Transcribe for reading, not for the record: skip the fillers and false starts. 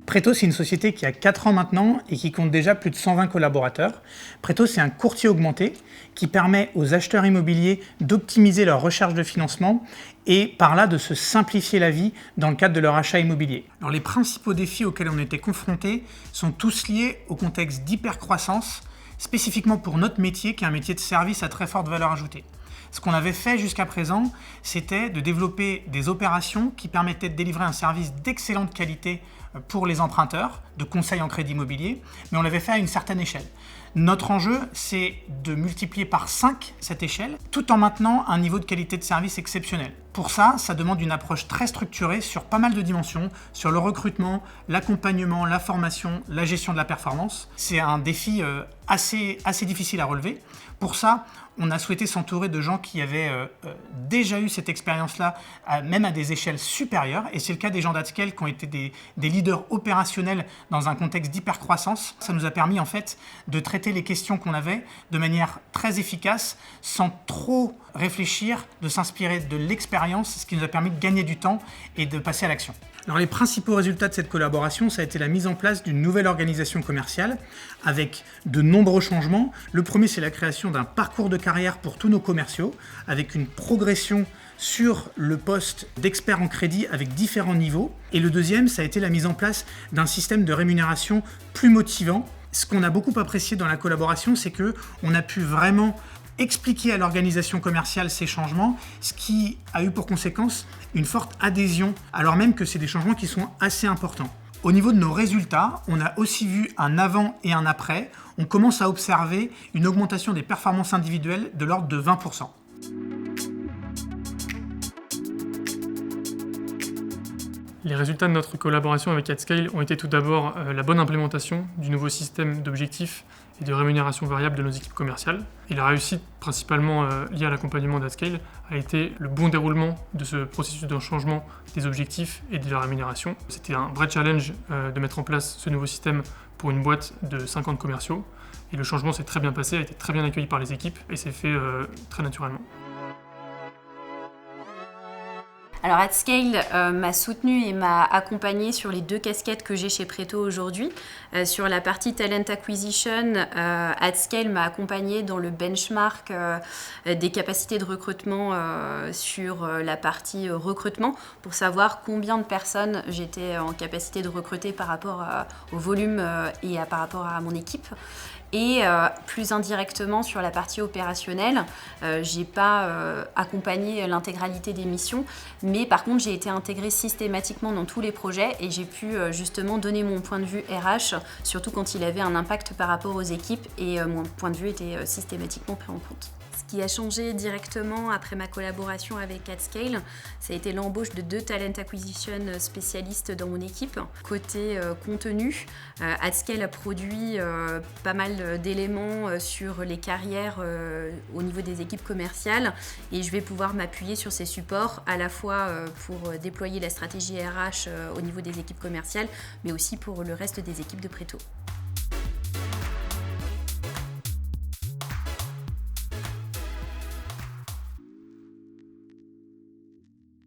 Preto, c'est une société qui a 4 ans maintenant et qui compte déjà plus de 120 collaborateurs. Preto, c'est un courtier augmenté qui permet aux acheteurs immobiliers d'optimiser leur recherche de financement et par là de se simplifier la vie dans le cadre de leur achat immobilier. Alors, les principaux défis auxquels on était confrontés sont tous liés au contexte d'hypercroissance, spécifiquement pour notre métier qui est un métier de service à très forte valeur ajoutée. Ce qu'on avait fait jusqu'à présent, c'était de développer des opérations qui permettaient de délivrer un service d'excellente qualité pour les emprunteurs, de conseil en crédit immobilier, mais on l'avait fait à une certaine échelle. Notre enjeu, c'est de multiplier par 5 cette échelle, tout en maintenant un niveau de qualité de service exceptionnel. Pour ça, ça demande une approche très structurée sur pas mal de dimensions, sur le recrutement, l'accompagnement, la formation, la gestion de la performance. C'est un défi assez difficile à relever. Pour ça, on a souhaité s'entourer de gens qui avaient déjà eu cette expérience-là, même à des échelles supérieures. Et c'est le cas des gens d'Adscale qui ont été des leaders opérationnels dans un contexte d'hypercroissance. Ça nous a permis en fait de traiter les questions qu'on avait de manière très efficace, sans trop réfléchir, de s'inspirer de l'expérience, ce qui nous a permis de gagner du temps et de passer à l'action. Alors les principaux résultats de cette collaboration, ça a été la mise en place d'une nouvelle organisation commerciale avec de nombreux changements. Le premier, c'est la création d'un parcours de carrière pour tous nos commerciaux avec une progression sur le poste d'expert en crédit avec différents niveaux. Et le deuxième, ça a été la mise en place d'un système de rémunération plus motivant. Ce qu'on a beaucoup apprécié dans la collaboration, c'est qu'on a pu vraiment expliquer à l'organisation commerciale ces changements, ce qui a eu pour conséquence une forte adhésion, alors même que c'est des changements qui sont assez importants. Au niveau de nos résultats, on a aussi vu un avant et un après. On commence à observer une augmentation des performances individuelles de l'ordre de 20%. Les résultats de notre collaboration avec Adscale ont été tout d'abord la bonne implémentation du nouveau système d'objectifs et de rémunération variable de nos équipes commerciales. Et la réussite, principalement liée à l'accompagnement d'Adscale, a été le bon déroulement de ce processus de changement des objectifs et de la rémunération. C'était un vrai challenge de mettre en place ce nouveau système pour une boîte de 50 commerciaux. Et le changement s'est très bien passé, a été très bien accueilli par les équipes et s'est fait très naturellement. Alors Adscale m'a soutenue et m'a accompagnée sur les 2 casquettes que j'ai chez Preto aujourd'hui. Sur la partie Talent Acquisition, Adscale m'a accompagnée dans le benchmark des capacités de recrutement sur la partie recrutement pour savoir combien de personnes j'étais en capacité de recruter par rapport au volume et par rapport à mon équipe. Et plus indirectement sur la partie opérationnelle, j'ai pas accompagné l'intégralité des missions, mais par contre j'ai été intégrée systématiquement dans tous les projets et j'ai pu justement donner mon point de vue RH, surtout quand il avait un impact par rapport aux équipes et mon point de vue était systématiquement pris en compte. Ce qui a changé directement après ma collaboration avec Adscale, ça a été l'embauche de 2 talent acquisition spécialistes dans mon équipe. Côté contenu, Adscale a produit pas mal d'éléments sur les carrières au niveau des équipes commerciales et je vais pouvoir m'appuyer sur ces supports à la fois pour déployer la stratégie RH au niveau des équipes commerciales, mais aussi pour le reste des équipes de Preto.